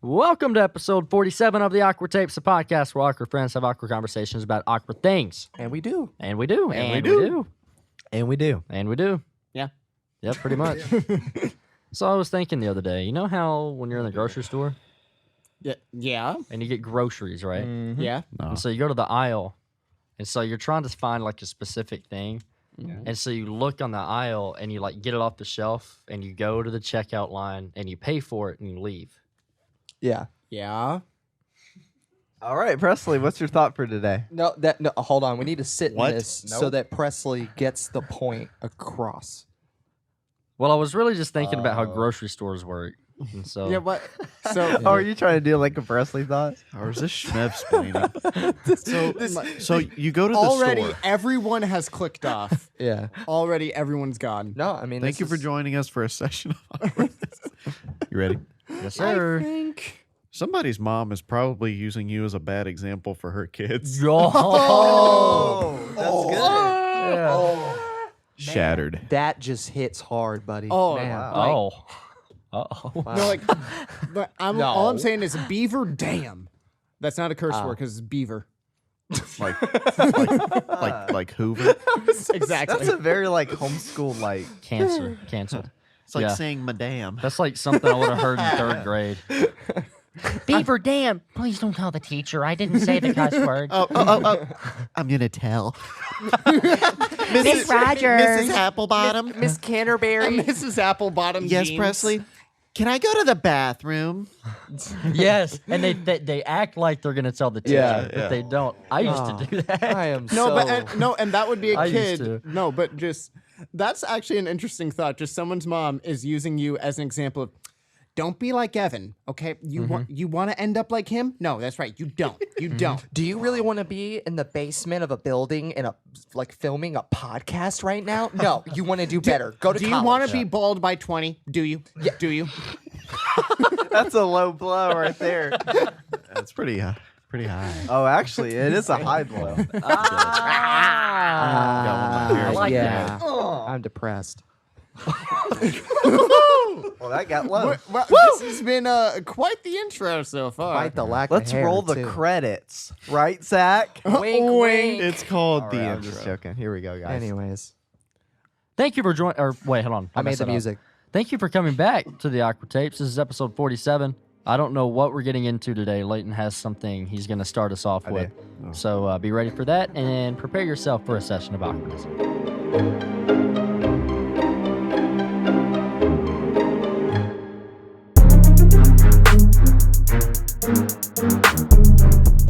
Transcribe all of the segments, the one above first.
Welcome to episode 47 of the Awkward Tapes, the podcast where awkward friends have awkward conversations about awkward things. And we do. And we do. And we do. And we do. And we do. Yeah. Yep, pretty much. So I was thinking the other day, you know how when you're in the grocery store Yeah. and you get groceries, right? Mm-hmm. Yeah. And so you go to the aisle, and so you're trying to find like a specific thing. And so you look on the aisle and you like get it off the shelf and you go to the checkout line and you pay for it and you leave. Yeah. Yeah. All right, Presley, what's your thought for today? No, hold on. We need to sit What? in this Nope. so that Presley gets the point across. Well, I was really just thinking about how grocery stores work. And so Yeah. What? So. Oh, are you trying to do like a Presley thought? Or is this Schmev explaining? So you go to the Already, store. everyone has clicked off. Yeah. Already, everyone's gone. No, I mean, Thank you for joining us for a session of awkwardness. You ready? yes, sir. I think. Somebody's mom is probably using you as a bad example for her kids. Oh, that's good. Yeah. Shattered. That just hits hard, buddy. Oh, Man, wow. Oh. wow. No, like, but No. all I'm saying is beaver dam. That's not a curse word because it's beaver. like Hoover. Exactly. That's a very like homeschool like. Canceled. It's like Yeah. saying madame. That's like something I would have heard in third grade. Beaver dam. Please don't tell the teacher. I didn't say the cuss word. Oh. I'm going to tell. Miss Rogers. Mrs. Applebottom. Miss Canterbury. Mrs. Applebottom. Yes, jeans. Presley. Can I go to the bathroom? Yes, and they act like they're gonna tell the teacher, Yeah, but they don't. I used to do that. I am No, so... but and that would be a I used kid. to. No, but just that's actually an interesting thought. Just someone's mom is using you as an example of, don't be like Evan, okay? You want to end up like him? No, that's right. You don't. You don't. Do you really want to be in the basement of a building and filming a podcast right now? No, you want to do better. Go to Do college. you want to be bald by 20? Do you? Yeah. Do you? That's a low blow right there. That's pretty high. Oh, actually, it is a high blow. Got one of my I like yeah. that. I'm depressed. Well, that got low. Well, this has been quite the intro so far. Quite the lack Let's of hair, roll the too. credits, right, Zach? Wink, wink. It's called All the right, I'm intro. just joking. Here we go, guys. Anyways, Thank you for joining. Or wait, hold on. I made messed the it up. music. Thank you for coming back to the Awkward Tapes. This is episode 47. I don't know what we're getting into today. Leighton has something he's going to start us off with. So be ready for that and prepare yourself for a session of awkwardness.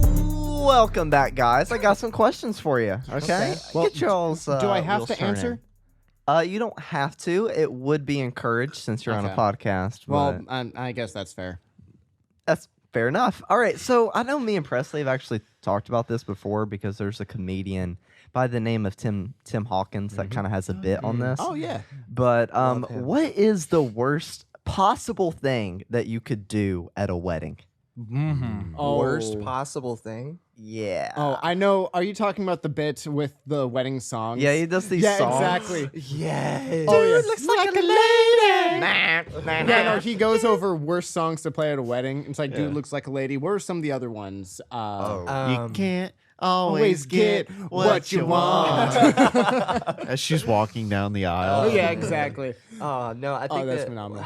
Welcome back, guys. I got some questions for you. Okay. Well, Get y'all's. Do I have wheels to turning. answer? You don't have to. It would be encouraged since you're on a Okay. podcast. Well, but I guess that's fair. that's fair enough. All right. So I know me and Presley have actually talked about this before because there's a comedian by the name of Tim Hawkins that kind of has a bit on this. Oh, yeah. But Love him. what is the worst possible thing that you could do at a wedding? Mm-hmm. Oh. Worst possible thing. Yeah. Oh, I know. Are you talking about the bit with the wedding songs? Yeah, he does these Yeah, songs. exactly. Yes. Oh, yeah. looks like a lady. Yeah, no, he goes over worst songs to play at a wedding. It's like, dude looks like a lady. What are some of the other ones? You can't always get what you want. As she's walking down the aisle. Oh, yeah, exactly. No, I think that's that, phenomenal.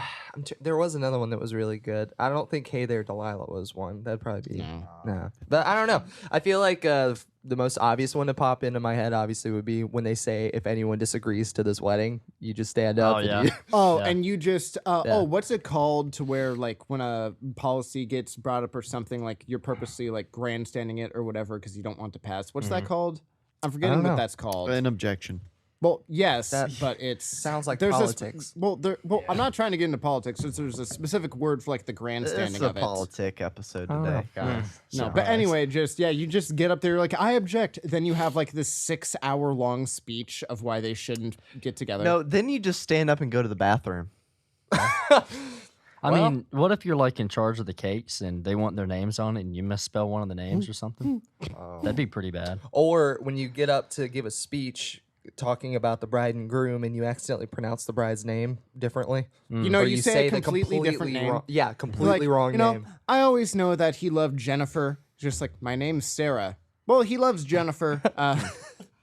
there was another one that was really good. I don't think "Hey There, Delilah" was one. That'd probably be No. But I don't know. I feel like the most obvious one to pop into my head, obviously, would be when they say, "If anyone disagrees to this wedding, you just stand up." Oh, and yeah. you- Oh, Yeah. and you just Yeah. oh, what's it called to where like when a policy gets brought up or something, like you're purposely like grandstanding it or whatever because you don't want to pass. What's that called? I'm forgetting don't what know. that's called. An objection. Well, yes, That but it's sounds like there's politics. well, I'm not trying to get into politics. There's a specific word for like the grandstanding It's a of it. politic episode Oh, today, no. guys. No, but Surprise. anyway, just you just get up there like I object. Then you have like this 6-hour long speech of why they shouldn't get together. No, then you just stand up and go to the bathroom. I mean, what if you're like in charge of the cakes and they want their names on it and you misspell one of the names or something? That'd be pretty bad. Or when you get up to give a speech, talking about the bride and groom and you accidentally pronounce the bride's name differently. You know, Or you say a the completely different name. wrong, yeah, completely Like, wrong you know, name. I always know that he loved Jennifer. Just like, my name's Sarah. Well, he loves Jennifer.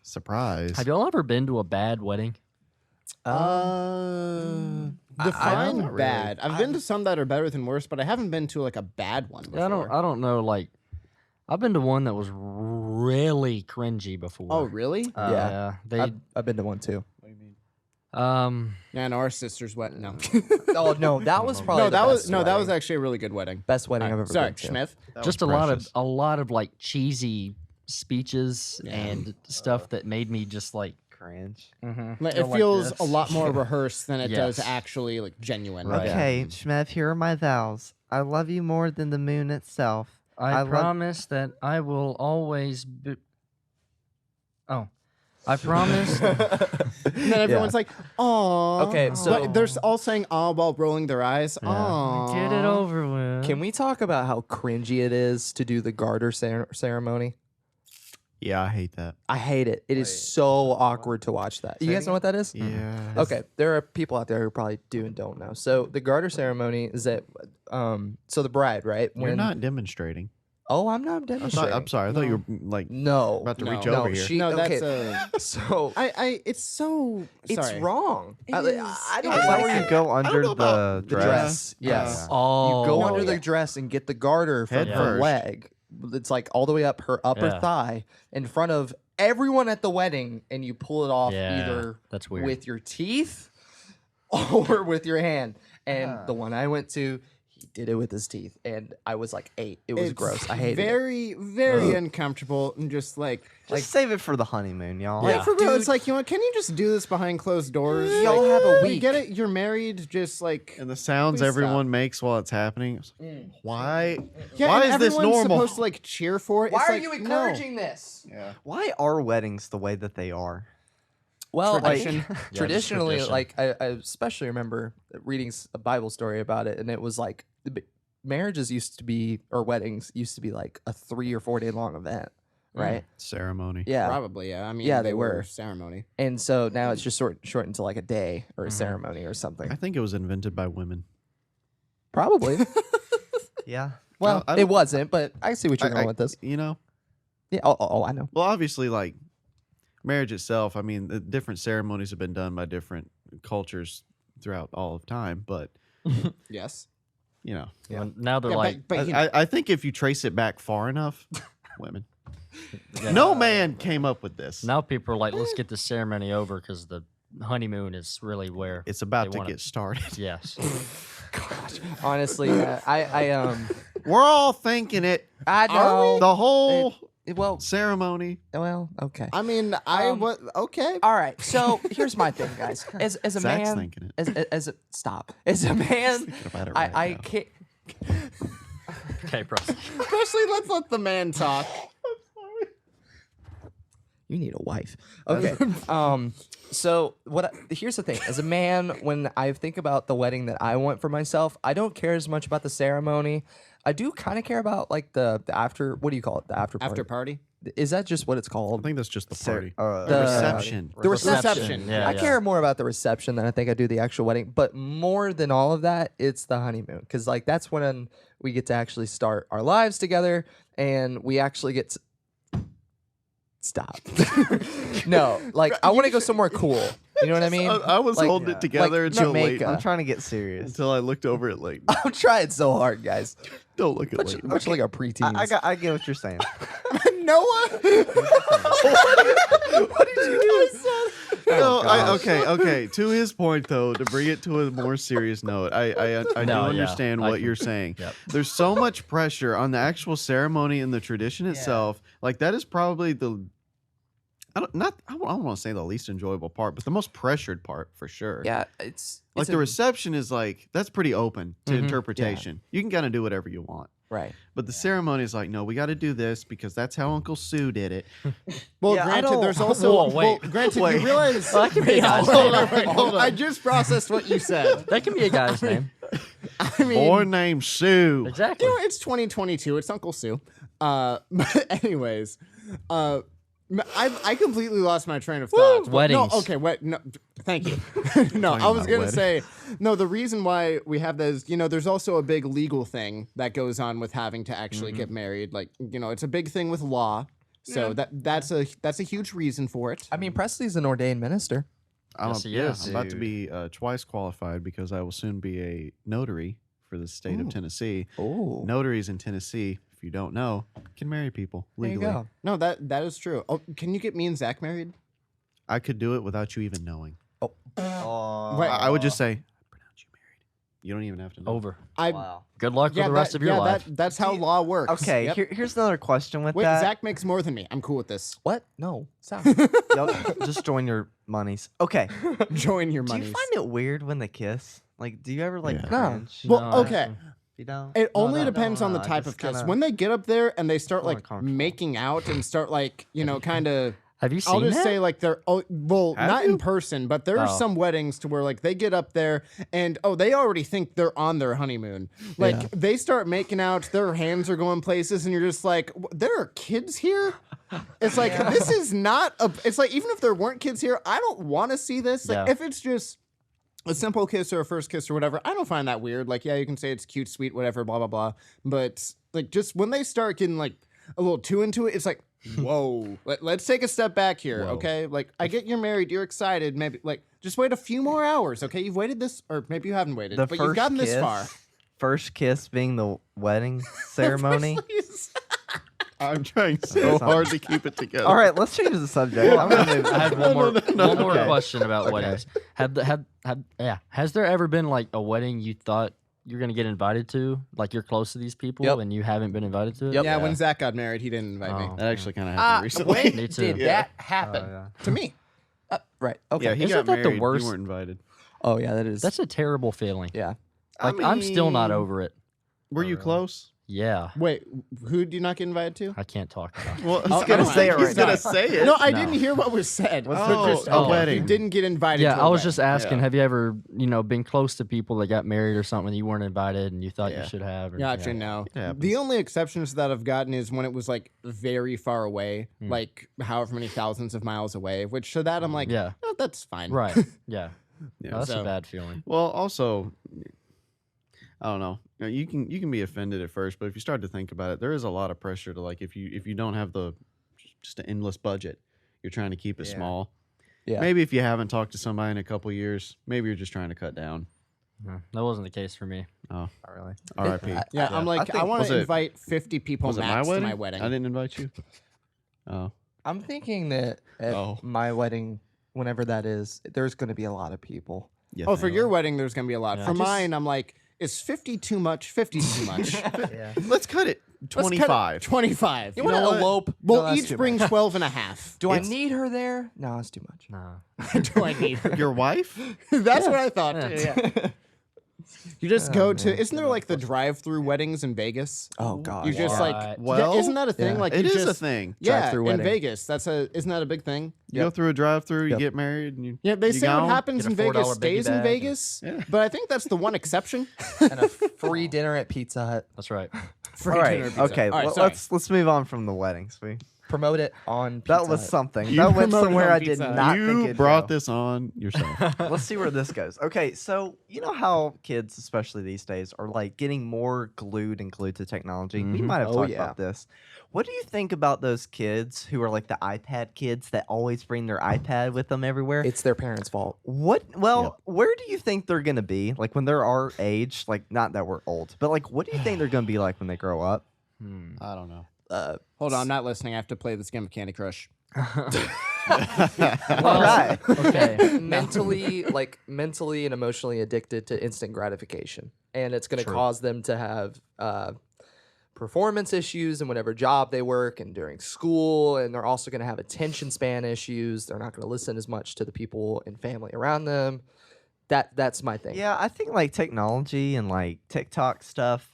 Surprise. Have y'all ever been to a bad wedding? Define Not bad. I've been to some that are better than worse, but I haven't been to like a bad one before. I don't know. Like, I've been to one that was really cringy before. Oh, really? Yeah. They I've been to one too. Yeah, no, our sister's wedding. No, Oh no, that was probably no, the that was best that was wedding. actually a really good wedding. Best wedding I've ever Sorry, been to. Smith. just a lot of like cheesy speeches and stuff that made me just like Cringe. Like, Go it like feels this. a lot more rehearsed than it does Yes. actually like genuine. Right. Okay, Shmev, here are my vows. I love you more than the moon itself. I love- promise that I will always be. Oh, I promise. And then everyone's like, "Aw." Okay, so- but they're all saying "aw" while rolling their eyes. Aw. Get it over with. Can we talk about how cringy it is to do the garter ceremony? Yeah, I hate that. I hate it. It is so awkward to watch that. You guys know what that is? Yeah. Okay, there are people out there who probably do and don't know. So the garter ceremony is that, so the bride, right? You're not demonstrating. Oh, I'm not demonstrating. I'm sorry. I thought you were like No, about to No. reach No, over here. she- No, okay. that's So it's so. it's Sorry. wrong. I is. don't Is that like where it. you go under know about the The dress? dress, yes. Oh, You go No, under yeah. the dress and get the garter from Head her first. leg. It's like all the way up her upper Yeah. thigh in front of everyone at the wedding, and you pull it off Yeah, either that's weird. with your teeth or with your hand. And the one I went to, he did it with his teeth, and I was like 8. It was It's gross. I hated it. very, very uncomfortable and just like. Just save it for the honeymoon, y'all. Yeah. Like for real, Dude. it's like, you know what? Can you just do this behind closed doors? Y'all Like, have a we week. get it. You're married. Just like And the sounds Please everyone stop. makes while it's happening. Why? yeah, Why and is this everyone's normal? supposed to like cheer for it. Why It's are like, you no. encouraging this? Yeah. Why are weddings the way that they are? Well, Tradition. just traditionally, tradition. like I especially remember reading a Bible story about it, and it was like marriages used to be, or weddings used to be like a 3 or 4 day long event, right? Ceremony. Yeah, Probably, yeah. I mean, Yeah, they they were were. ceremony. and so now it's just shortened to like a day or a ceremony or something. I think it was invented by women. Probably. Yeah. Well, I it don't- wasn't, but I see what you're going with this. You know? Yeah. Oh, I know. Well, obviously, like marriage itself, I mean, the different ceremonies have been done by different cultures throughout all of time, but, Yes. you know, Well, now they're Yeah, like, but you know, I think if you trace it back far enough, women. yeah. No man came up with this. Now people are like, let's get this ceremony over because the honeymoon is really where It's about they to wanna- get started. Yes. Honestly, I We're all thinking it. I know. The whole Well, ceremony. okay. I mean, I was okay. All right. So here's my thing, guys. As a Zach's man, thinking it. as a stop. As a man, about it right I now. can't. Okay, proceed. Especially, let's let the man talk. You need a wife. Okay. So here's the thing. As a man, when I think about the wedding that I want for myself, I don't care as much about the ceremony. I do kind of care about like the after. What do you call it? The after party. After party. Is that just what it's I called? think that's just the party. The The- reception. The reception. Reception. Yeah, I yeah. care more about the reception than I think I do the actual wedding. But more than all of that, it's the honeymoon, because like that's when we get to actually start our lives together, and we actually get to stop. No, like I want to go somewhere cool. You know what I mean? I was Like- holding it together like until late. Jamaica. I'm trying to get serious. Until I looked over at Leighton. I'm trying so hard, guys. Don't look at Much, Leighton. much like a preteen. I get what you're saying. Noah. No, gosh. okay. To his point, though, to bring it to a more serious note, I do No, yeah, understand I what can- you're saying. Yep. There's so much pressure on the actual ceremony and the tradition itself. Like that is probably the I don't want to say the least enjoyable part, but the most pressured part for sure. Yeah, it's Like the reception is like that's pretty open to Mhm. interpretation. You can kind of do whatever you want. right. But the ceremony is like, no, we got to do this because that's how Uncle Sue did it. Well, Yeah, I granted, don't- there's also. Whoa, wait. Well, granted, Wait. you realize. Well, that can be a guy's Hold name. on, wait, hold on. I just processed what you said. That can be a guy's name. I mean, Boy named Sue. Exactly. you know, it's 2022. It's Uncle Sue. But anyways, I completely lost my train of thought. Weddings. No, okay, no, thank you. No, I was about gonna say no. The reason why we have those, there's also a big legal thing that goes on with having to actually get married. Like, it's a big thing with law. So that's a huge reason for it. I mean, Presley's an ordained minister. Yes, he is. I'm about to be twice qualified because I will soon be a notary for the state of Tennessee. Oh, Notaries in Tennessee, if you don't know, can marry people there you legally. go. No, that is true. Oh, can you get me and Zach married? I could do it without you even knowing. Wait, I would just say, I pronounce you married. You don't even have to know. Over. Wow. Good luck for the rest of your life. That's how law works. Okay, Yep. here's another question with Wait, that. Zach makes more than me. I'm cool with this. What? No, stop. Y'all just join your monies. Okay. Join your Do money. you find it weird when they kiss? Like, do you ever like Yeah. No. cringe? Well, No, okay. You don't? It only no, depends on the I type just of kiss. kinda- When they get up there and they start More like uncomfortable. making out and start like, kind of. Have you seen I'll just that? say like they're well, Have not you? in person, but there are Oh. some weddings to where like they get up there and they already think they're on their honeymoon. Like Yeah. they start making out, their hands are going places, and you're just like, there are kids here. It's like this is not a. It's like even if there weren't kids here, I don't want to see this. Like Yeah. if it's just a simple kiss or a first kiss or whatever, I don't find that weird. Like yeah, you can say it's cute, sweet, whatever, blah blah blah. But like just when they start getting like a little too into it, it's like. Whoa. Let's take a step back here, okay? Like, I get you're married, you're excited, maybe, like, just wait a few more hours, okay? You've waited this, or maybe you haven't waited, The but first you've gotten this kiss- far. First kiss being the wedding ceremony. I'm trying so hard to keep it together. All right, let's change the subject. I'm gonna move. I had one more, one more Okay. question about Okay. weddings. Has there ever been like a wedding you thought you're gonna get invited to? Like you're close to these people Yep. and you haven't been invited to it? Yep. Yeah, when Zach got married, he didn't invite me. Oh. That actually kind of happened recently. When Me too. did Yeah. that happen? yeah. To me. Right. Okay. Yeah, he Isn't got that the married. worst? You weren't invited. Oh yeah, that is. That's a terrible feeling. yeah. Like I'm still not over it. Were you close? Yeah. Wait, who did you not get invited to? I can't talk about it. Well, Oh, he's gonna never say mind. it. He's He's gonna not. say it. No, I No. didn't hear what was said. What's Oh, the Just- a okay, wedding. You didn't get invited Yeah, to I a was wedding. just asking, Yeah. have you ever, been close to people that got married or something and you weren't invited and you thought Yeah. you should have? Or, Gotcha, yeah. no. It happens. The only exceptions that I've gotten is when it was like very far away, like however many thousands of miles away, which to that I'm like, Yeah. oh, that's fine. Right. Yeah. Yeah. Oh, that's So- a bad feeling. Well, also, I don't know. You can be offended at first, but if you start to think about it, there is a lot of pressure to like if you don't have just an endless budget, you're trying to keep it Yeah. small. Yeah. Maybe if you haven't talked to somebody in a couple years, maybe you're just trying to cut down. No, that wasn't the case for me. Oh, Not really. R.I.P. I- Yeah, I'm like, I think- want was to it- invite 50 people Was it max my wedding? to my wedding. I didn't invite you. Oh, I'm thinking that at Oh. my wedding, whenever that is, there's going to be a lot of people. yeah. Oh, for your wedding, there's going to be a lot. Yeah. For I just- mine, I'm like, is 50 too much? 50 too much. Yeah. Let's cut it. Let's cut it 25. 25. You You want know to what? elope? We'll No, that's each too bring much. 12 and a half. Do I It's- need her there? No, that's too much. No. Do I need her? Your wife? That's what I thought. Yeah. Too, yeah. You just go man. to, isn't there like the drive-through weddings in Vegas? Oh god. You just What? like, Well, isn't that a thing? yeah. Like It you is a just, thing. Yeah, Drive-through in wedding. Vegas. Isn't that a big thing? You go through a drive-through, you Yep. get married, and you Yeah, they you say gone. what happens Get a in Vegas $4 stays biggie in bag. Vegas, Yeah. but I think that's the one exception. And a free dinner at Pizza Hut. That's right. Free All right. dinner pizza. Okay. All right, well, sorry. let's move on from the weddings. Promote it on Pizza That was Hut. something. You That went promoted somewhere on I did Pizza Hut. not think You it'd brought go. this on yourself. Let's see where this goes. Okay, so you know how kids, especially these days, are like getting more glued to technology. We Mhm. might have Oh, talked yeah. about this. What do you think about those kids who are like the iPad kids that always bring their iPad with them everywhere? It's their parents' fault. What? Well, where do you think they're gonna be? Like when they're our age? Like not that we're old, but like what do you think they're gonna be like when they grow up? I don't know. Hold on, I'm not listening. I have to play this game of Candy Crush. All right. Okay. mentally and emotionally addicted to instant gratification, and it's going to True. cause them to have performance issues in whatever job they work and during school, and they're also going to have attention span issues. They're not going to listen as much to the people and family around them. That's my thing. Yeah, I think like technology and like TikTok stuff.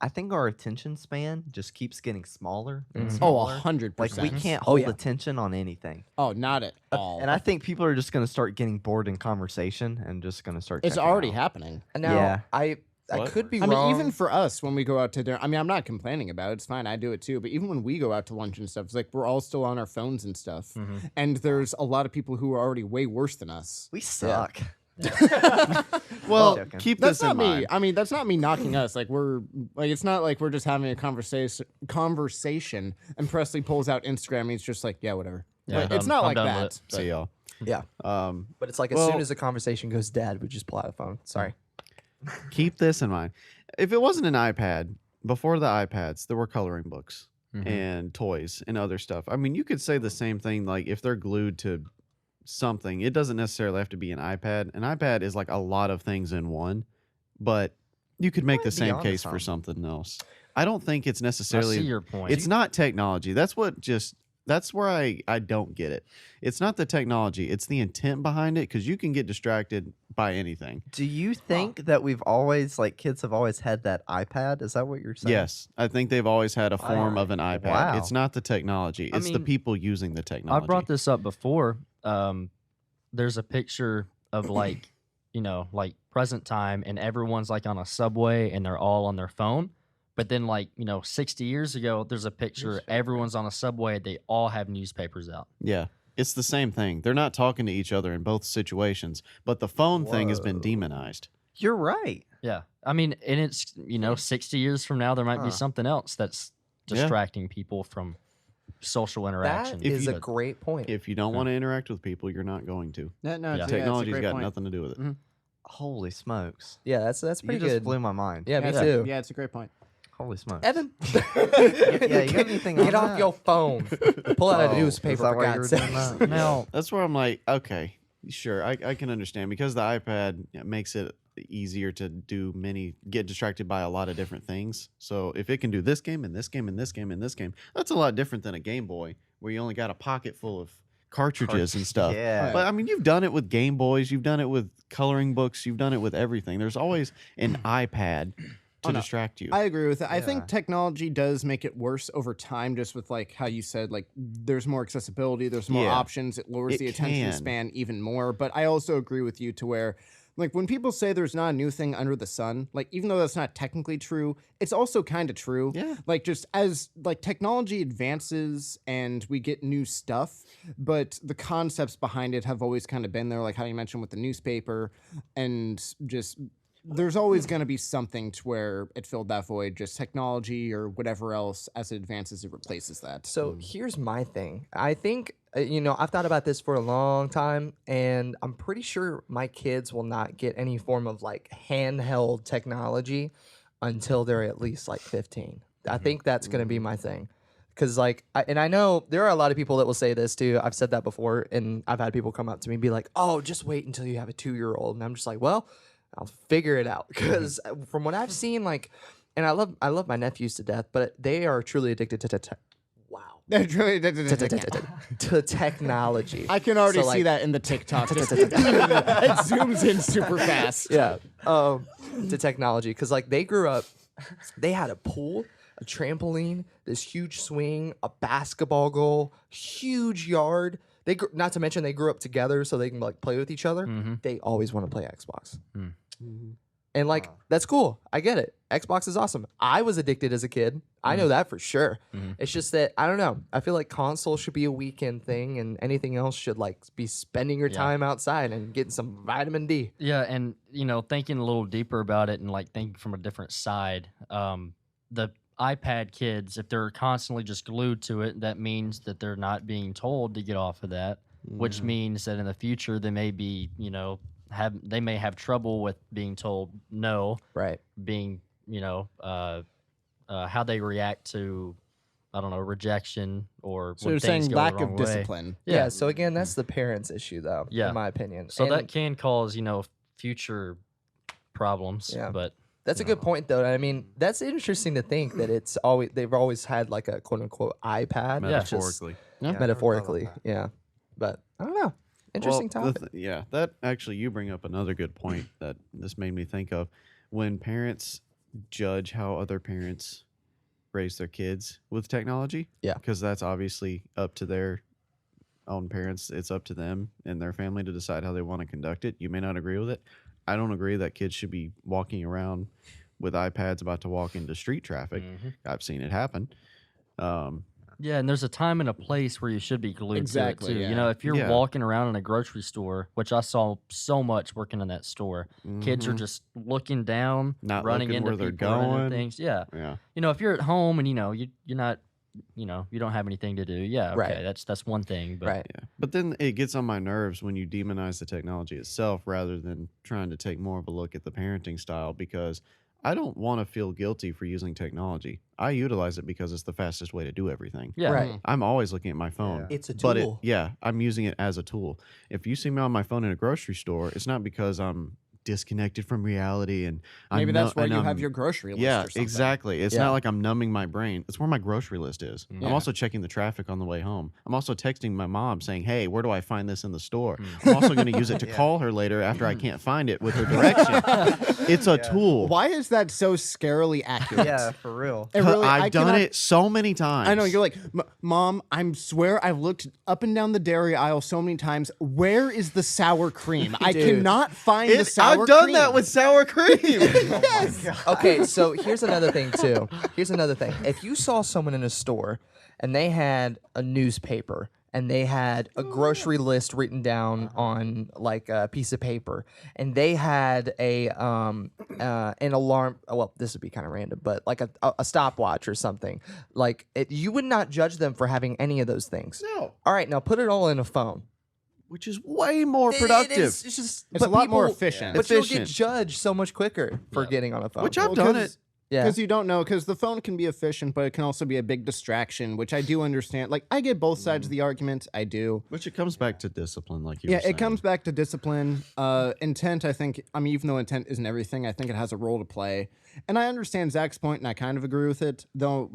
I think our attention span just keeps getting smaller and Mhm. Oh, smaller. 100%. Like we can't Oh, hold yeah. attention on anything. Oh, not at all. And I think people are just going to start getting bored in conversation and just going to start. it's checking already out. happening. And now Yeah. I I What? could be I mean, wrong. even for us, when we go out to dinner, I mean, I'm not complaining about it. It's fine. I do it too. But even when we go out to lunch and stuff, it's like we're all still on our phones and stuff. And there's a lot of people who are already way worse than us. We suck. Well, Joking. keep That's this not in me. mind. I mean, that's not me knocking us. Like it's not like we're just having a conversation. And Presley pulls out Instagram and he's just like, yeah, whatever. Yeah, Like, I'm it's not done- like I'm done with that. it. See y'all. yeah, but it's like as well- soon as the conversation goes dead, we just pull out a phone. Sorry. Keep this in mind. If it wasn't an iPad, before the iPads, there were coloring books and toys and other stuff. I mean, you could say the same thing. Like if they're glued to something, it doesn't necessarily have to be an iPad. An iPad is like a lot of things in one, but you could make might the be same onto case for something. something else. I don't think it's I necessarily. see your point. It's not technology. That's where I don't get it. It's not the technology. It's the intent behind it because you can get distracted by anything. Do you think that we've always, like, kids have always had that iPad? Is that what you're saying? Yes, I think they've always had a form of an iPad. Wow. It's not the technology. I It's the mean, people using the I technology. brought this up before. There's a picture of like, like present time, and everyone's like on a subway and they're all on their phone. But then, like, 60 years ago, there's a picture. Everyone's on a subway. They all have newspapers out. Yeah, it's the same thing. They're not talking to each other in both situations, but the phone thing has been demonized. You're right. Yeah. I mean, and it's, 60 years from now, there might be something else that's distracting people from social interaction. That is a But- great point. If you don't want to interact with people, you're not going to. No, Yeah. it's a- it's a Technology's great got point. nothing to do with it. Holy smokes. Yeah, that's You pretty just good. blew my mind. Yeah, me it's a- too. Yeah, it's a great point. Holy smokes. Evan, Yeah, you got anything get on off that? your phone. Pull out Oh, a is newspaper that for why you God's were sake. doing that? Now, That's where I'm like, okay, sure, I can understand because the iPad makes it easier to get distracted by a lot of different things. So if it can do this game and this game and this game and this game, that's a lot different than a Game Boy where you only got a pocket full of cartridges and stuff. Yeah. But I mean, you've done it with Game Boys, you've done it with coloring books, you've done it with everything. There's always an iPad to no. distract you. I agree with it. I Yeah. think technology does make it worse over time, just with like how you said, like there's more accessibility, there's more Yeah. options, it lowers It the attention can. span even more. But I also agree with you to where, like, when people say there's not a new thing under the sun, like even though that's not technically true, it's also kind of true. Yeah. Like just as like technology advances and we get new stuff, but the concepts behind it have always kind of been there, like how you mentioned with the newspaper, and just there's always going to be something to where it filled that void, just technology or whatever else as it advances, it replaces that. So here's my thing. I think, I've thought about this for a long time, and I'm pretty sure my kids will not get any form of like handheld technology until they're at least like 15. I think that's going to be my thing. Because, like, I know there are a lot of people that will say this too. I've said that before, and I've had people come up to me and be like, oh, just wait until you have a 2-year-old. And I'm just like, well, I'll figure it out. Because from what I've seen, like, and I love my nephews to death, but they are truly addicted to to technology. I can already So, see like- that in the TikTok. it zooms in super fast. Yeah, to technology, because like they grew up, they had a pool, a trampoline, this huge swing, a basketball goal, huge yard. Not to mention they grew up together, so they can like play with each other. They always want to play Xbox. And like that's cool. I get it. Xbox is awesome. I was addicted as a kid. I know that for sure. It's just that I don't know. I feel like console should be a weekend thing, and anything else should like be spending your time outside and getting some vitamin D. yeah, and thinking a little deeper about it and like thinking from a different side, the iPad kids, if they're constantly just glued to it, that means that they're not being told to get off of that, which means that in the future they may be, they may have trouble with being told no, Right. being, how they react to, I don't know, rejection or So when you're things saying go lack the of wrong way. discipline. Yeah. So again, that's the parents' issue, though. Yeah. In my opinion. So And that can cause, future problems. Yeah. But that's a good point, though. I mean, that's interesting to think that they've always had like a quote unquote iPad, which is- Metaphorically. metaphorically, yeah. But I don't know. Interesting Well, topic. yeah, that actually, you bring up another good point that this made me think of. When parents judge how other parents raise their kids with technology, Yeah. because that's obviously up to their own parents. It's up to them and their family to decide how they want to conduct it. You may not agree with it. I don't agree that kids should be walking around with iPads about to walk into street traffic. I've seen it happen. Yeah, and there's a time and a place where you should be glued Exactly, to it too. yeah. You know, if you're Yeah. walking around in a grocery store, which I saw so much working in that store, kids are just looking down, Not running looking into where they're people, running into going. things. Yeah. Yeah. You know, if you're at home and you're not, you don't have anything to do. Yeah, okay, Right. that's one thing. But Right. Yeah. But then it gets on my nerves when you demonize the technology itself rather than trying to take more of a look at the parenting style, because I don't want to feel guilty for using technology. I utilize it because it's the fastest way to do everything. yeah, Right. I'm always looking at my phone. It's a But tool. I'm using it as a tool. If you see me on my phone in a grocery store, it's not because I'm disconnected from reality and Maybe I'm that's where you I'm- have your grocery list Yeah, or something. exactly. It's Yeah. not like I'm numbing my brain. It's where my grocery list is. Yeah. I'm also checking the traffic on the way home. I'm also texting my mom saying, "Hey, where do I find this in the store?" I'm also going to use it to call her later after I can't find it with her direction. It's a tool. Why is that so scarily accurate? Yeah, for real. It really, I I've done cannot- it so many times. I know you're like, Mom, I swear I've looked up and down the dairy aisle so many times. Where is the sour cream? I Dude. cannot find the sour I've done cream. that with sour cream. Yes. Okay, so here's another thing too. Here's another thing. If you saw someone in a store and they had a newspaper and they had a grocery list written down on like a piece of paper, and they had an alarm. Well, this would be kind of random, but like a stopwatch or something. Like you would not judge them for having any of those things. No. All right, now put it all in a phone. Which is way more productive. It's just It's a lot more efficient. But you'll get Efficient. judged so much quicker for getting on a phone. Which I've done it. Yeah. Because you don't know, because the phone can be efficient, but it can also be a big distraction, which I do understand. Like, I get both sides of the argument. I do. Which it comes back to discipline, like you Yeah, were saying. it comes back to discipline. Intent, I think, even though intent isn't everything, I think it has a role to play. And I understand Zach's point, and I kind of agree with it. Though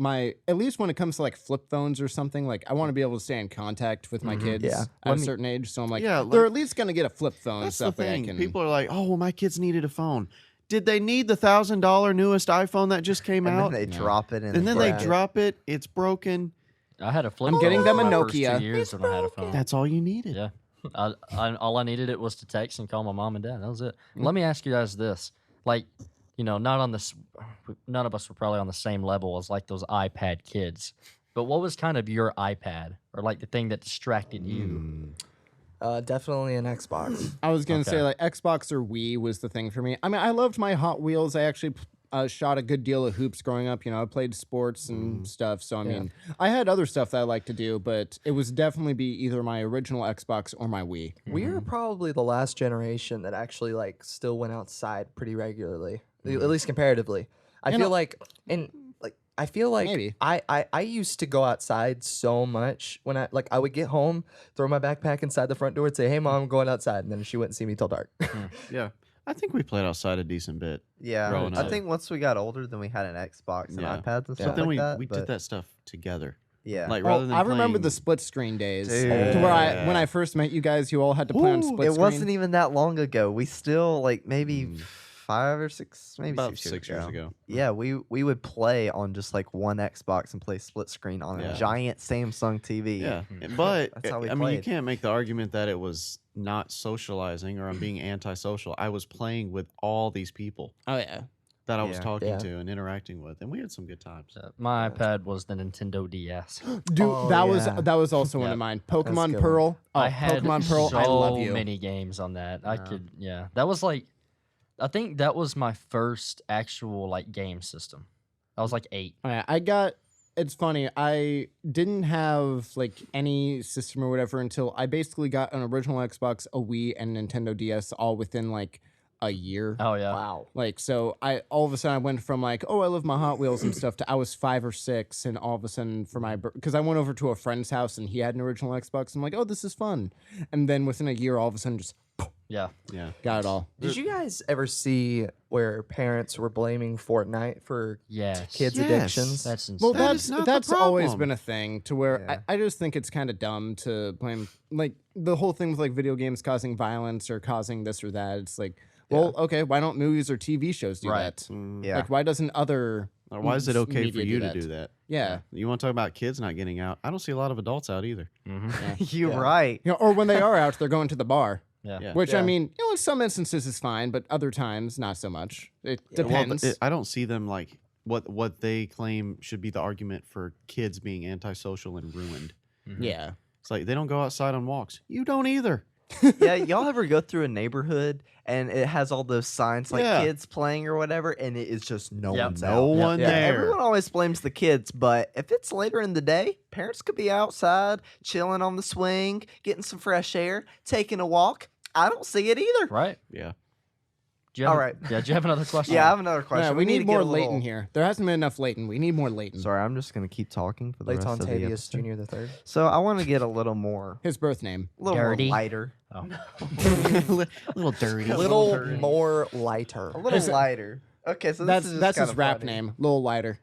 at least when it comes to like flip phones or something, like I want to be able to stay in contact with my kids Yeah. at a certain age. So I'm like, Yeah, they're like- at least gonna get a flip phone. That's so the that way I thing. can. People are like, "Oh, well, my kids needed a phone." Did they need the $1,000 newest iPhone that just came And out? then they drop it, And then they Right. drop it. It's broken. I had a flip. I'm getting phone them for a my first Nokia. 2 years when I had a phone. That's all you needed. Yeah. All I needed it was to text and call my mom and dad. That was it. Let me ask you guys this. Like, not on this, none of us were probably on the same level as like those iPad kids. But what was kind of your iPad or like the thing that distracted you? Definitely an Xbox. I was gonna say Okay. like Xbox or Wii was the thing for me. I mean, I loved my Hot Wheels. I actually shot a good deal of hoops growing up. I played sports and stuff. So I mean, I had other stuff that I like to do, but it was definitely be either my original Xbox or my Wii. We are probably the last generation that actually like still went outside pretty regularly, at least comparatively. I feel like, I feel like Maybe. I used to go outside so much when I would get home, throw my backpack inside the front door, and say, "Hey, mom, I'm going outside," and then she wouldn't see me till dark. Yeah. I think we played outside a decent bit. Yeah, growing I up. think once we got older, then we had an Xbox and Yeah. iPads and But stuff then like we that. did that stuff together. Yeah, Like Well, rather than I remember playing- the split screen days Dude. to where when I first met you guys, you all had to play on Ooh, split it screen. wasn't even that long ago. We still like maybe 5 or 6, maybe about 6, 6 years ago. Yeah, we would play on just like one Xbox and play split screen on Yeah. a giant Samsung TV. Yeah, but That's how we I mean, you played. can't make the argument that it was not socializing or I'm being antisocial. I was playing with all these people Oh yeah. that I was Yeah. talking Yeah. to and interacting with, and we had some good times. My iPad was the Nintendo DS. Dude, Oh, that yeah. was also one Yeah. of mine. That's a Pokemon good Pearl. Oh, I had Pokemon Pearl. so I love you. many games on that. That was like, I think that was my first actual like game system. I was like 8. Oh, yeah, it's funny. I didn't have like any system or whatever until I basically got an original Xbox, a Wii, and Nintendo DS all within like a year. Oh yeah. Wow. Like, so I all of a sudden I went from like, oh, I love my Hot Wheels and stuff to I was 5 or 6, and all of a sudden for my because I went over to a friend's house and he had an original Xbox. I'm like, oh, this is fun, and then within a year, all of a sudden just Yeah. Yeah, got it all. Did you guys ever see where parents were blaming Fortnite for Yes. kids' Yes. addictions? That's insane. Well, That is not the that's always problem. been a thing to where Yeah. I just think it's kind of dumb to blame like the whole thing with like video games causing violence or causing this or that. It's like, well, okay, why don't movies or TV shows do Right. that? Yeah. Like, why doesn't other or why is it okay for media you do to that? do that? Yeah. You want to talk about kids not getting out? I don't see a lot of adults out either. Mhm. You're Yeah. right. Or when they are out, they're going to the bar. Yeah. Which I Yeah. mean, in some instances is fine, but other times not so much. It Well, depends. I don't see them like what they claim should be the argument for kids being antisocial and ruined. yeah. It's like they don't go outside on walks. You don't either. Yeah, y'all ever go through a neighborhood and it has all those signs like Yeah. kids playing or whatever, and it is just no Yep. one's No out. one Yeah, there. everyone always blames the kids, but if it's later in the day, parents could be outside, chilling on the swing, getting some fresh air, taking a walk. I don't see it either. Right. Yeah. Do you have All right. Yeah. Do you have another question? Yeah, I have another Yeah, question. we need to more get a little- Leighton here. There hasn't been enough Leighton. We need more Leighton. Sorry, I'm just gonna keep talking for the rest of the Leighton episode. Jr. the third. So I want to get a little more, His birth name. Dirty. more lighter, Oh. Little dirty. Little more lighter. a little lighter. Okay, so That's this is that's his kinda rap funny. name. Lil Lighter.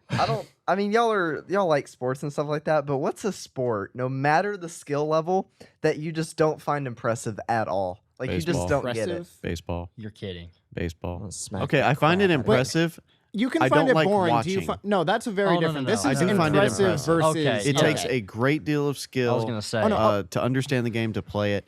I mean, y'all like sports and stuff like that, but what's a sport, no matter the skill level, that you just don't find impressive at all? Like you Baseball. just don't get it. Impressive. Baseball. You're kidding. Baseball. Smack Okay, the I find it crap out of impressive. You can I find don't it like boring. Do you watching. No, that's a very Oh, no, no, different. no. This I is do find it impressive impressive. versus. Okay, It yeah. takes a great deal of skill. I was gonna say. Oh, no, to understand the game, to play it,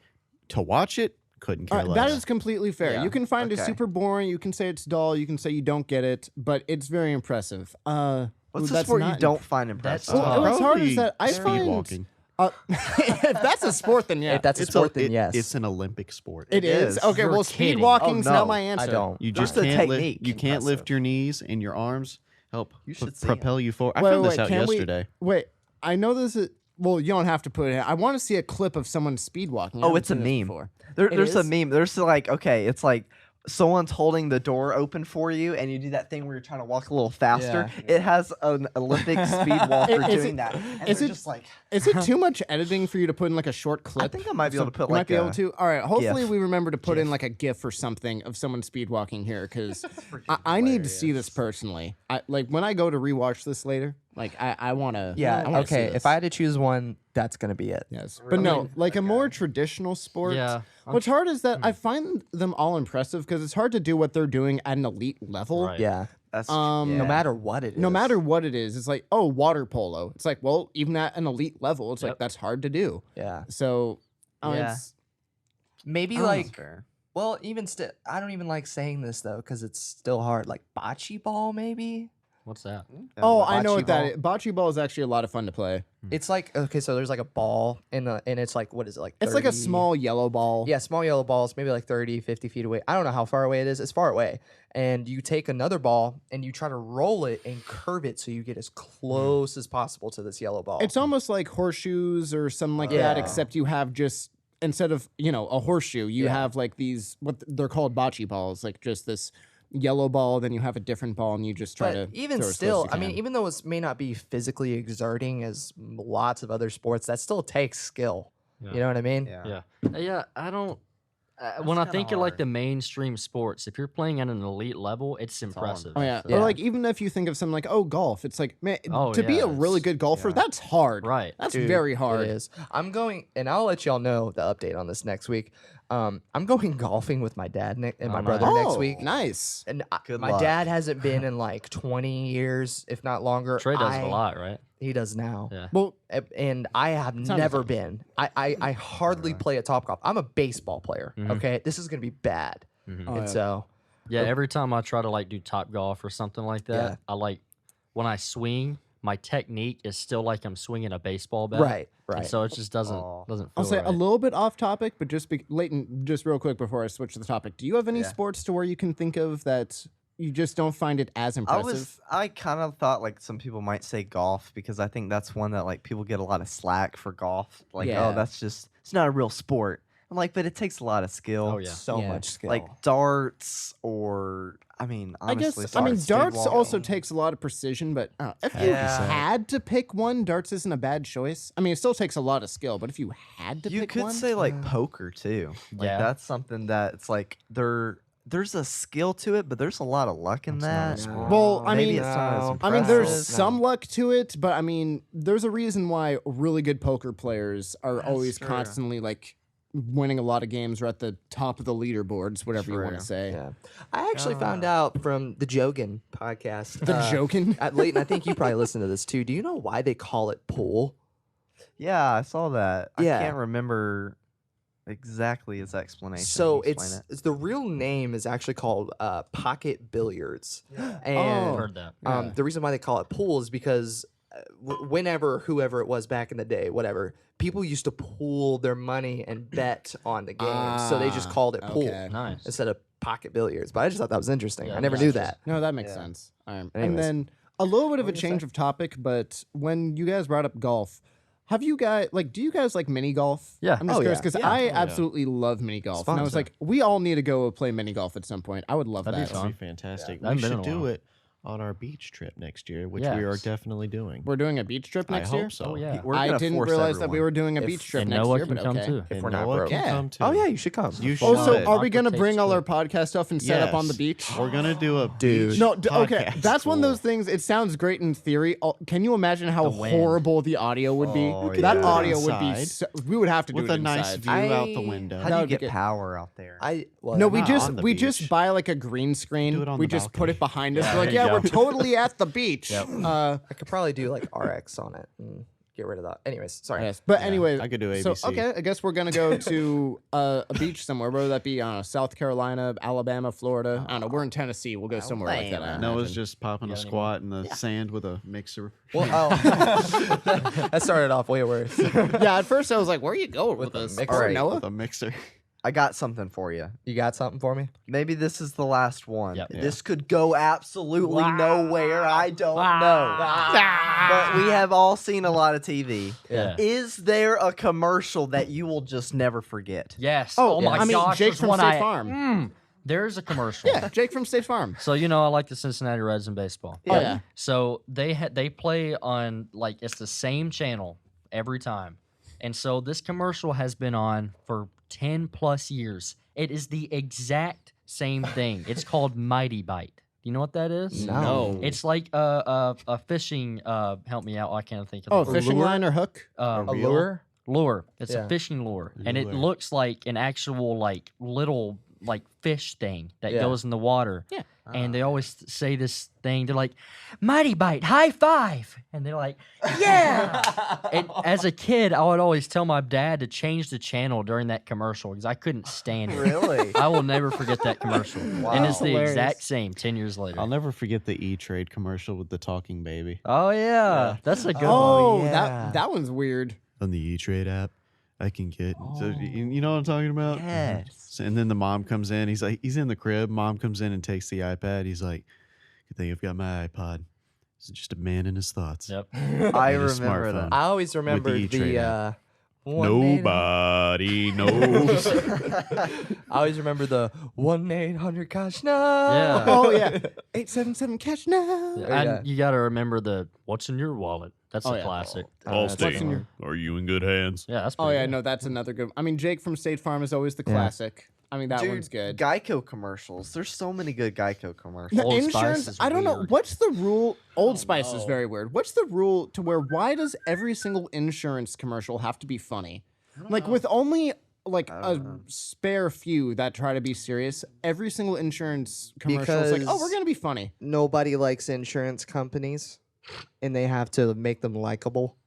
to watch it. Couldn't care less. That is completely fair. Yeah. You can find it Okay. super boring. You can say it's dull. You can say you don't get it, but it's very impressive. What's the that's sport you not- don't find That's impressive? tough. What's hard Probably is that I speed find walking. if that's a sport, then yeah, If that's a It's sport, then yes. It's an Olympic sport. it is. Okay, You're well, kidding. speed walking's Oh, not no, my answer. I don't. You There's just the can't lift. technique You can't lift impressive. your knees and your arms. Help You should see propel you forward. I Wait, found wait, this out can we- yesterday. Wait, I know this is. Well, you don't have to put it. I want to see a clip of someone speed walking. I Oh, haven't it's a seen this meme. before. There's a is? meme. There's like, okay, it's like someone's holding the door open for you, and you do that thing where you're trying to walk a little faster. It has an Olympic speed walker Is doing it- that. And is they're it- just like, Is it too much editing for you to put in like a short clip? I think I might be able to put You might like be able a to. All right. Hopefully, GIF. we remember to put in like a GIF or something of someone speed walking here because I need to see this personally. Like when I go to rewatch this later. Like I want to. Yeah. Okay. If I had to choose one, that's gonna be it. Yes, but no, like a more traditional sport. Yeah. What's hard is that I find them all impressive because it's hard to do what they're doing at an elite level. Right. Yeah. that's Yeah. No matter what it is. No matter what it is, it's like, oh, water polo. It's like, well, even at an elite level, it's like Yep. that's hard to do. Yeah. So, Yeah. it's, Maybe Oh, that's like. fair. Well, even still, I don't even like saying this though because it's still hard. Like bocce ball, maybe. What's that? oh, I know bocce what that ball. is. Bocce ball is actually a lot of fun to play. It's like okay, so there's like a ball and it's like what is it like? It's like a 30 small yellow ball. Yeah, small yellow balls, maybe like 30, 50 feet away. I don't know how far away it is. It's far away. And you take another ball and you try to roll it and curve it so you get as close as possible to this yellow ball. It's almost like horseshoes or something like that, Yeah. except you have just instead of a horseshoe, you Yeah. have like these what they're called bocce balls, like just this yellow ball. Then you have a different ball, and you just try but to. even throw as close still, as I you mean, can. even though it may not be physically exerting as lots of other sports, that still takes skill. Yeah. You know what I mean? Yeah. Yeah. I don't. When I kinda think of like hard. the mainstream sports, if you're playing at an elite level, it's all impressive. Oh yeah. Yeah. Or like even if you think of something like golf, it's like man, Oh, to be yeah, a really it's- good golfer, yeah. that's hard. Right. That's Dude, very hard. It is. I'm going, and I'll let y'all know the update on this next week. I'm going golfing with my dad and my Oh, brother nice. next week. Nice. And Good my luck. dad hasn't been in like 20 years, if not longer. Trey does it a lot, right? He does now. Yeah. Well, And I have Sounds never like- been. I hardly play at Topgolf. I'm a baseball player. Mhm. Okay, this is gonna be bad. Mhm. Oh, and yeah. so Yeah. Every time I try to like do top golf or something like that, Yeah. I like when I swing, my technique is still like I'm swinging a baseball bat. right, And right. so it just doesn't Oh. doesn't. I'll feel say right. a little bit off topic, but just Leighton, just real quick before I switch to the topic. Do you have any Yeah. sports to where you can think of that you just don't find it as impressive? I kind of thought like some people might say golf because I think that's one that like people get a lot of slack for golf. Like, Yeah. oh, that's just it's not a real sport. I'm like, but it takes a lot of skill. Oh yeah. So Yeah. much skill. Like darts or I mean, honestly, I mean, speed darts walking. also takes a lot of precision, but if you Yeah. had to pick one, darts isn't a bad choice. I mean, it still takes a lot of skill, but if you had to You pick could one, say like poker too. Like Yeah. that's something that it's like there's a skill to it, but there's a lot of luck in That's not a that. sport. Well, I Maybe mean, it's not as no. I mean, there's impressive. some luck to it, but I mean, there's a reason why really good poker players are That's always true. constantly like winning a lot of games or at the top of the leaderboards, whatever you want True. to say. yeah. I actually found out from the Jogan podcast. The joking. Leighton, I think you probably listen to this too. Do you know why they call it pool? Yeah, I saw that. Yeah. I can't remember. exactly his explanation? So Can you explain it's the real name is actually called pocket billiards, I've and heard that. Yeah. the reason why they call it pool is because whenever whoever it was back in the day, whatever, people used to pool their money and bet on the game, so they just called it pool okay. Nice. instead of pocket billiards. But I just thought that was interesting. Yeah, I never yeah. knew that. No, that makes Yeah. sense. All right. Anyways. And then a little bit of What a were you gonna change of topic, but when you guys brought up golf, have you guys do you guys like mini golf? Yeah. I'm just Oh, curious yeah. because Yeah. I Oh, yeah. absolutely love mini golf. fun, And I was so. like, we all need to go play mini golf at some point. I would love That'd be that. fun. That'd be fantastic. Yeah. I We haven't been should in a do while. it on our beach trip next year, which we are Yes. definitely doing. We're doing a beach trip next I year. hope so. Oh yeah. We're I gonna didn't force realize that we everyone. were doing a If- beach trip And next Noah year, can but come okay. too. If And we're not Noah broke. can Yeah. come too. Oh yeah, you should come. You should. Also, Love it. are we gonna Aqua bring Tapes all our trip. podcast stuff and set up on the Yes. beach? We're gonna do a Dude. beach No, okay. podcast. That's one of Cool. those things. It sounds great in theory. Can you imagine how The wind. horrible the audio would be? Oh, That yeah. audio would be. Inside. So, we would have to do with it a nice inside. view out the I- window. How That do you would be get good. power out there? No, we not just on the we beach. just buy like a green screen. Do it on we the just put balcony. it behind us. Yeah, We're like, there you yeah, we're go. totally at the beach. Yep. I could probably do like RX on it and get rid of that. Anyways, sorry. Yes, but Yeah, anyway, I could do So ABC. okay, I guess we're gonna go to a beach somewhere. Whether that be South Carolina, Alabama, Florida. I don't know. We're in Tennessee. We'll go somewhere like that. I Noah's imagine. just popping a got any squat in the sand with a mixer. Well, that started off way worse. Yeah, at first I was like, "Where are you going with the this?" mixer. All right, Alright. Noah. With a mixer. I got something for you. You got something for me? Maybe this is the last one. Yep. Yeah. This could go absolutely nowhere. I don't Ah. know. But we have all seen a lot of TV. Yeah. Is there a commercial that you will just never forget? Yes. Oh, my I mean, gosh. Jake there's from one State Farm. There's a commercial. Yeah, Jake from State Farm. So I like the Cincinnati Reds in baseball. Oh yeah. So they play on it's the same channel every time, and so this commercial has been on for 10 plus years. It is the exact same thing. It's called Mighty Bite. Do you know what that is? No. It's like a fishing. Help me out. I can't think of. Oh, the fishing word. line or hook? A lure? Lure. It's Yeah. a fishing lure, and it Lure. looks like an actual little fish thing that Yeah. goes in the water. Yeah. And they always say this thing. They're like, "Mighty Bite, high five!" And they're like, "Yeah!" And as a kid, I would always tell my dad to change the channel during that commercial because I couldn't stand it. Really? I will never forget that commercial. And it's the Hilarious. exact same 10 years later. I'll never forget the E-Trade commercial with the talking baby. Oh yeah, that's a good one. Oh, yeah. that one's weird. On the E-Trade app, I can get. So you know what I'm talking about? Yes. And then the mom comes in. He's in the crib. Mom comes in and takes the iPad. He's like, "Good thing I've got my iPod." It's just a man in his thoughts. Yep. I And a remember that. smartphone. I always remember E-Trade the app. 1-800 Nobody knows. I always remember the 1-800 Gosh No. Yeah. Oh yeah. 877 catch now. And yeah. you got to remember the "What's in your wallet." That's Oh, a yeah. classic. Allstate, are you in good hands? Yeah, that's Oh pretty yeah, good. no, that's another good. I mean, Jake from State Farm is always the classic. I mean, that Dude, one's good. Geico commercials. There's so many good Geico commercials. The Old Spice insurance, is I don't know. weird. What's the rule? Old Spice is very weird. What's the rule to where why does every single insurance commercial have to be funny? Like with only a spare few that try to be serious, every single insurance commercial is like, oh, we're Because- gonna be funny. Nobody likes insurance companies, and they have to make them likable.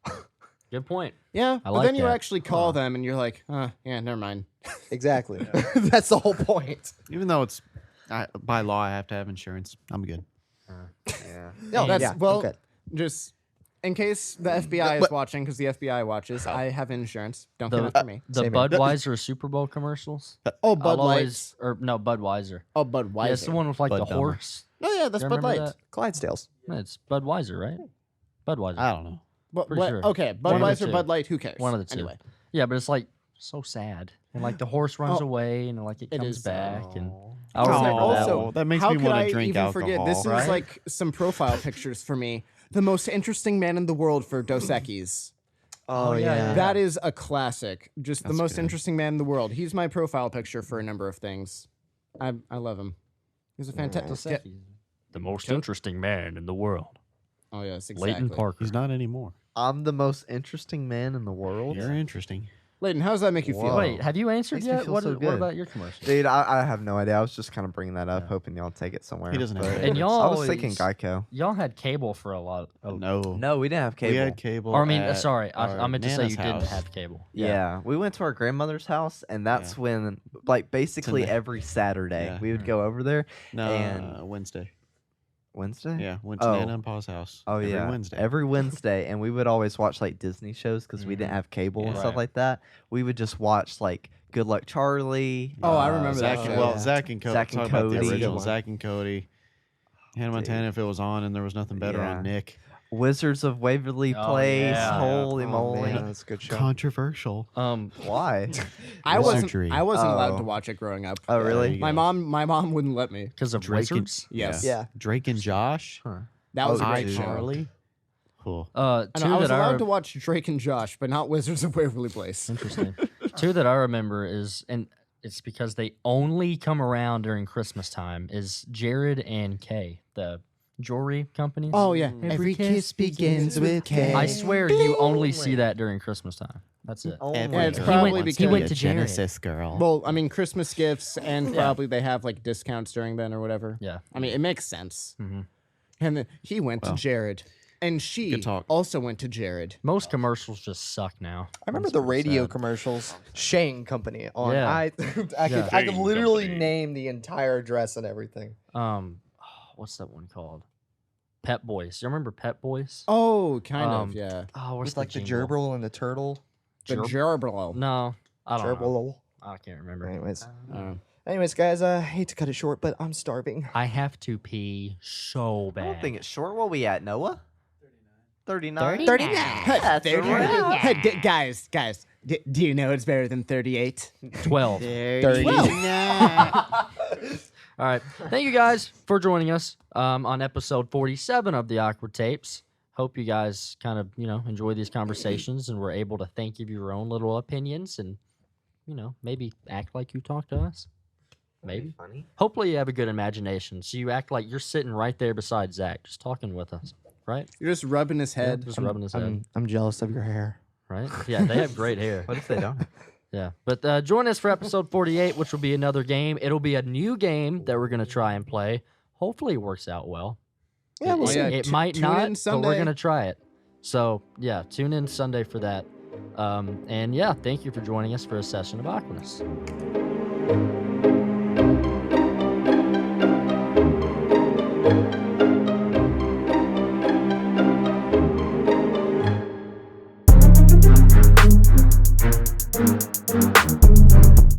Good point. Yeah, I but like then you that. actually call them and you're like, yeah, never mind. Exactly. That's the whole point. Even though it's by law, I have to have insurance. I'm good. Yeah. No, that's Yeah, well, okay. just in case the FBI is watching, because the FBI watches. I have insurance. Don't come after me. The Same here. Budweiser Super Bowl commercials. Oh, Bud I'll Light. always, or no, Budweiser. Oh, Budweiser. Yeah, it's the one with Bud the Dumber. horse. Oh yeah, that's You Bud remember Light. that? Clydesdales. No, it's Budweiser, right? Budweiser. I don't know. Pretty sure. Okay, One of the Budweiser, two. Bud Light. Who cares? One of the two. Anyway, Yeah, but it's so sad, and the horse runs away, and it It comes is back, and Oh. I remember that also, one. that makes how me could wanna I drink even forget? This is alcohol. Right? like some profile pictures for me. The most interesting man in the world for Dos Equis. Oh, yeah, yeah. That is a classic. Just the That's most good. interesting man in the world. He's my profile picture for a number of things. I love him. He's a fantastic. The most interesting man in the world. Oh yes, exactly. Leighton Parker. He's not anymore. I'm the most interesting man in the world. You're interesting. Leighton, how does that make you feel? Whoa. Wait, have you answered Makes me yet? feel What, so what good. about your commercial? Dude, I have no idea. I was just kind of bringing that up, hoping y'all take it somewhere. He doesn't have but- favorites. And y'all I was thinking always- Geico. Y'all had cable for a lot. No. No, we didn't have cable. We had cable. Or I mean, at sorry, I our meant to say Nana's you didn't house. have cable. Yeah, we went to our grandmother's house, and that's when, like, basically the- every Saturday Yeah. we would go over there. No, and- Wednesday. Wednesday? Yeah, went to Oh. Nana and Pa's house. Oh every yeah, Wednesday. every Wednesday, and we would always watch like Disney shows because we didn't have cable and Yeah. stuff Right. like that. We would just watch like Good Luck Charlie. Oh, I remember Zach that and, show. well, Yeah. Zach and Cody. Zach and Talk about the Cody. original. That's a good Zach and Cody. Hannah Montana, if it was on and there was nothing better Yeah. on Nick. Wizards of Waverly Oh, Place. yeah. Holy Oh, moly! man, that's a good show. Controversial. Why? I wasn't Wizardry. allowed to Oh. watch it growing up. Oh, really? There you My go. mom wouldn't let me. Because of Drake and- wizards? Yes. Yeah. Drake and Josh. That was a Oh, great dude. show. Charlie. Cool. Two I was that allowed to watch Drake and Josh, but not Wizards of Waverly Place. Interesting. Two that I remember is, and it's because they only come around during Christmas time, is Jared and Kay, the jewelry companies. Oh yeah. Every kiss begins with K. I swear you only see that during Christmas time. That's it. Oh Yeah, my it's God. probably went- because he went to Jared. Genesis girl. Well, I mean, Christmas gifts, and Yeah. probably they have like discounts during then or whatever. Yeah. I mean, it makes sense. Mhm. And then he went to Jared, and she Good talk. also went to Jared. Most commercials just suck now. I remember the radio commercials, Shane Company. On Yeah. I Yeah. I could literally name the entire address and everything. What's that one called? Pep Boys. You remember Pep Boys? Oh, kind Um, of, yeah. Oh, what's With like the jingle? gerbil and the turtle. The gerbil. No, I don't know. Gerbil. I can't remember. Anyways, guys, I hate to cut it short, but I'm starving. I have to pee so I bad. don't think it's short. What we at, Noah? 39. 39. That's There you right. go. Hey, guys, do you know it's better than 38? 12. 30. All right. Thank you guys for joining us on episode 47 of the Awkward Tapes. Hope you guys kind of, enjoy these conversations and were able to think of your own little opinions and, maybe act like you talk to us. Maybe. Funny. Hopefully you have a good imagination. So you act like you're sitting right there beside Zach, just talking with us, right? You're just rubbing his head. Just rubbing his head, I'm jealous of your hair. right? Yeah, they have great hair. What if they don't? Yeah, but join us for episode 48, which will be another game. It'll be a new game that we're going to try and play. Hopefully it works out well. Yeah, we'll Oh, see. yeah. It Tu- might tune not, in but we're Sunday. going to try it. So, yeah, tune in Sunday for that. And, yeah, thank you for joining us for a session of Awkwardness.